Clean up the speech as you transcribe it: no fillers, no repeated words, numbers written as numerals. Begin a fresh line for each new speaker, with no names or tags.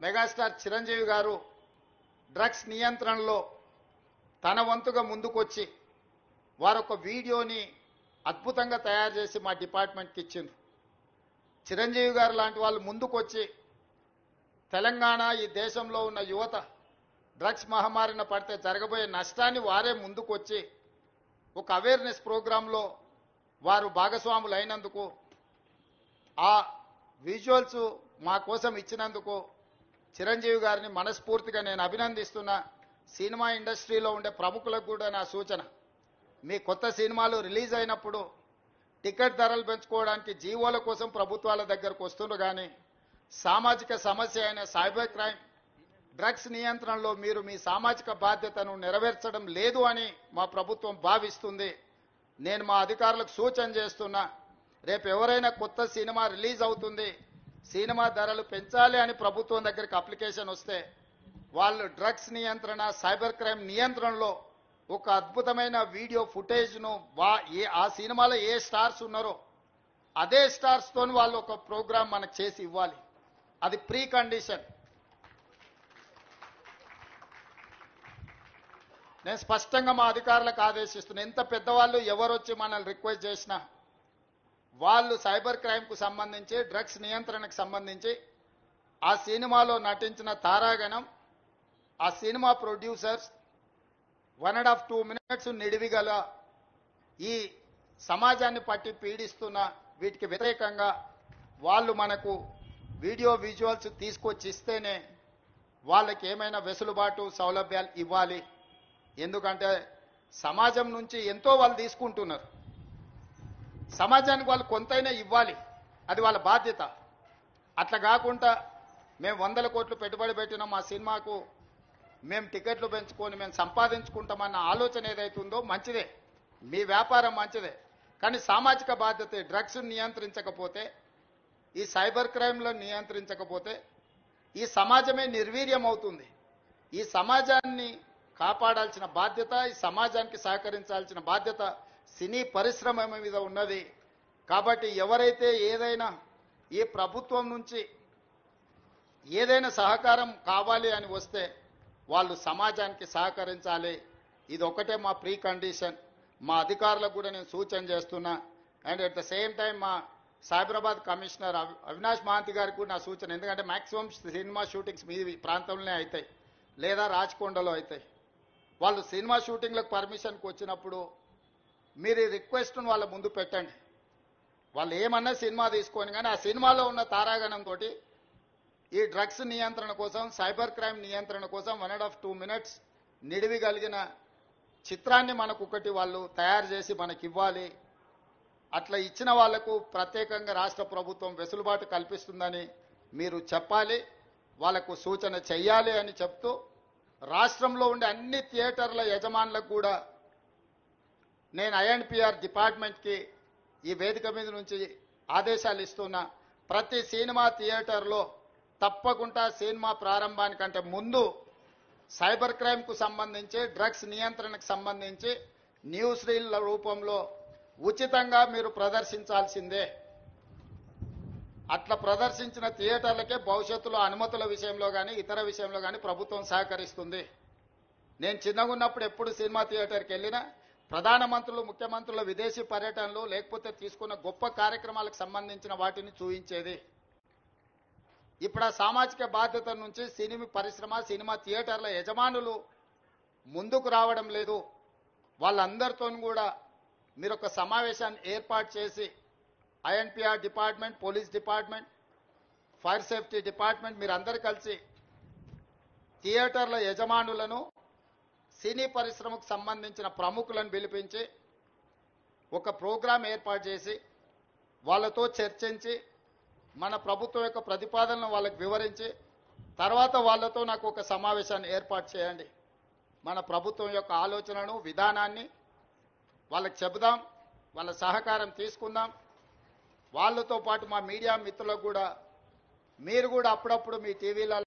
Megastar Chiranjeevi గారు drugs నియంత్రణలో తన వంతుగా ముందుకొచ్చి వారొక వీడియోని అద్భుతంగా తయారు చేసి మా డిపార్ట్మెంట్కి ఇచ్చిండ్రు. చిరంజీవి గారు లాంటి వాళ్ళు ముందుకొచ్చి తెలంగాణ ఈ దేశంలో ఉన్న యువత డ్రగ్స్ మహమ్మారిన పడితే జరగబోయే నష్టాన్ని వారే ముందుకొచ్చి ఒక అవేర్నెస్ ప్రోగ్రాంలో వారు భాగస్వాములు అయినందుకు, ఆ విజువల్స్ మా కోసం ఇచ్చినందుకు చిరంజీవి గారిని మనస్ఫూర్తిగా నేను అభినందిస్తున్నా. సినిమా ఇండస్ట్రీలో ఉండే ప్రముఖులకు కూడా నా సూచన, మీ కొత్త సినిమాలు రిలీజ్ అయినప్పుడు టికెట్ ధరలు పెంచుకోవడానికి జీవోల కోసం ప్రభుత్వాల దగ్గరకు వస్తున్నారు, కానీ సామాజిక సమస్య అయిన సైబర్ క్రైమ్ డ్రగ్స్ నియంత్రణలో మీరు మీ సామాజిక బాధ్యతను నెరవేర్చడం లేదు అని మా ప్రభుత్వం భావిస్తుంది. నేను మా అధికారులకు సూచన చేస్తున్నా, రేపు ఎవరైనా కొత్త సినిమా రిలీజ్ అవుతుంది, సినిమా ధరలు పెంచాలి అని ప్రభుత్వం దగ్గరికి అప్లికేషన్ వస్తే వాళ్ళు డ్రగ్స్ నియంత్రణ సైబర్ క్రైమ్ నియంత్రణలో ఒక అద్భుతమైన వీడియో ఫుటేజ్ను ఆ సినిమాలో ఏ స్టార్స్ ఉన్నారో అదే స్టార్స్తో వాళ్ళు ఒక ప్రోగ్రాం మనకు చేసి ఇవ్వాలి. అది ప్రీ కండిషన్. నేను స్పష్టంగా మా అధికారులకు ఆదేశిస్తున్నా, ఎంత పెద్దవాళ్ళు ఎవరు వచ్చి మనల్ని రిక్వెస్ట్ చేసినా వాళ్ళు సైబర్ క్రైమ్కు సంబంధించి డ్రగ్స్ నియంత్రణకు సంబంధించి ఆ సినిమాలో నటించిన తారాగణం, ఆ సినిమా ప్రొడ్యూసర్స్ 1.5-2 minutes నిడివిగల ఈ సమాజాన్ని పట్టి పీడిస్తున్న వీటికి వ్యతిరేకంగా వాళ్ళు మనకు వీడియో విజువల్స్ తీసుకొచ్చి ఇస్తేనే వాళ్ళకి ఏమైనా వెసులుబాటు సౌలభ్యాలు ఇవ్వాలి. ఎందుకంటే సమాజం నుంచి ఎంతో వాళ్ళు తీసుకుంటున్నారు, సమాజానికి వాళ్ళు కొంతైనా ఇవ్వాలి, అది వాళ్ళ బాధ్యత. అట్లా కాకుండా మేము 100 కోట్లు పెట్టుబడి పెట్టిన మా సినిమాకు మేము టికెట్లు పెంచుకొని మేము సంపాదించుకుంటామన్న ఆలోచన ఏదైతుందో మంచిదే, మీ వ్యాపారం మంచిదే, కానీ సామాజిక బాధ్యత. డ్రగ్స్ నియంత్రించకపోతే, ఈ సైబర్ క్రైమ్లను నియంత్రించకపోతే ఈ సమాజమే నిర్వీర్యం అవుతుంది. ఈ సమాజాన్ని కాపాడాల్సిన బాధ్యత, ఈ సమాజానికి సహకరించాల్సిన బాధ్యత సినీ పరిశ్రమ మీద ఉన్నది. కాబట్టి ఎవరైతే ఏదైనా ఈ ప్రభుత్వం నుంచి ఏదైనా సహకారం కావాలి అని వస్తే వాళ్ళు సమాజానికి సహకరించాలి. ఇది ఒకటే మా ప్రీ కండిషన్. మా అధికారులకు కూడా నేను సూచన చేస్తున్నా. And at the same time మా సైబరాబాద్ కమిషనర్ అవినాష్ మహాంతి గారికి కూడా నా సూచన, ఎందుకంటే మ్యాక్సిమం సినిమా షూటింగ్స్ మీ ప్రాంతంలోనే అవుతాయి లేదా రాచకొండలో అవుతాయి. వాళ్ళు సినిమా షూటింగ్లకు పర్మిషన్కి వచ్చినప్పుడు మీరు రిక్వెస్ట్ను వాళ్ళ ముందు పెట్టండి. వాళ్ళు ఏమన్నా సినిమా తీసుకొని, కానీ ఆ సినిమాలో ఉన్న తారాగణంతో ఈ డ్రగ్స్ నియంత్రణ కోసం, సైబర్ క్రైమ్ నియంత్రణ కోసం 1.5-2 minutes నిడివి కలిగిన చిత్రాన్ని మనకు ఒకటి వాళ్ళు తయారు చేసి మనకి ఇవ్వాలి. అట్లా ఇచ్చిన వాళ్లకు ప్రత్యేకంగా రాష్ట్ర ప్రభుత్వం వెసులుబాటు కల్పిస్తుందని మీరు చెప్పాలి, వాళ్లకు సూచన చెయ్యాలి అని చెప్తూ, రాష్ట్రంలో ఉండే అన్ని థియేటర్ల యజమానులకు కూడా నేను INPR డిపార్ట్మెంట్కి ఈ వేదిక మీద నుంచి ఆదేశాలు ఇస్తున్నా. ప్రతి సినిమా థియేటర్లో తప్పకుండా సినిమా ప్రారంభానికంటే ముందు సైబర్ క్రైమ్కు సంబంధించి, డ్రగ్స్ నియంత్రణకు సంబంధించి న్యూస్ రీల్ల రూపంలో ఉచితంగా మీరు ప్రదర్శించాల్సిందే. అట్లా ప్రదర్శించిన థియేటర్లకే భవిష్యత్తులో అనుమతుల విషయంలో కానీ ఇతర విషయంలో కానీ ప్రభుత్వం సహకరిస్తుంది. నేను చిన్నగా ఉన్నప్పుడు ఎప్పుడు సినిమా థియేటర్కి వెళ్ళినా ప్రధానమంత్రులు, ముఖ్యమంత్రుల విదేశీ పర్యటనలు లేకపోతే తీసుకున్న గొప్ప కార్యక్రమాలకు సంబంధించిన వాటిని చూయించేది. ఇప్పుడు ఆ సామాజిక బాధ్యత నుంచి సినిమా పరిశ్రమ, సినిమా థియేటర్ల యజమానులు ముందుకు రావడం లేదు. వాళ్ళందరితో కూడా మీరు ఒక సమావేశాన్ని ఏర్పాటు చేసి INPR department, police department, fire safety department మీరందరూ కలిసి థియేటర్ల యజమానులను, సినీ పరిశ్రమకు సంబంధించిన ప్రముఖులను పిలిపించి ఒక ప్రోగ్రాం ఏర్పాటు చేసి వాళ్ళతో చర్చించి మన ప్రభుత్వం యొక్క ప్రతిపాదనను వాళ్ళకు వివరించి తర్వాత వాళ్ళతో నాకు ఒక సమావేశాన్ని ఏర్పాటు చేయండి. మన ప్రభుత్వం యొక్క ఆలోచనను, విధానాన్ని వాళ్ళకి చెబుదాం, వాళ్ళ సహకారం తీసుకుందాం. వాళ్ళతో పాటు మా మీడియా మిత్రులకు కూడా మీరు కూడా అప్పుడప్పుడు మీ టీవీలలో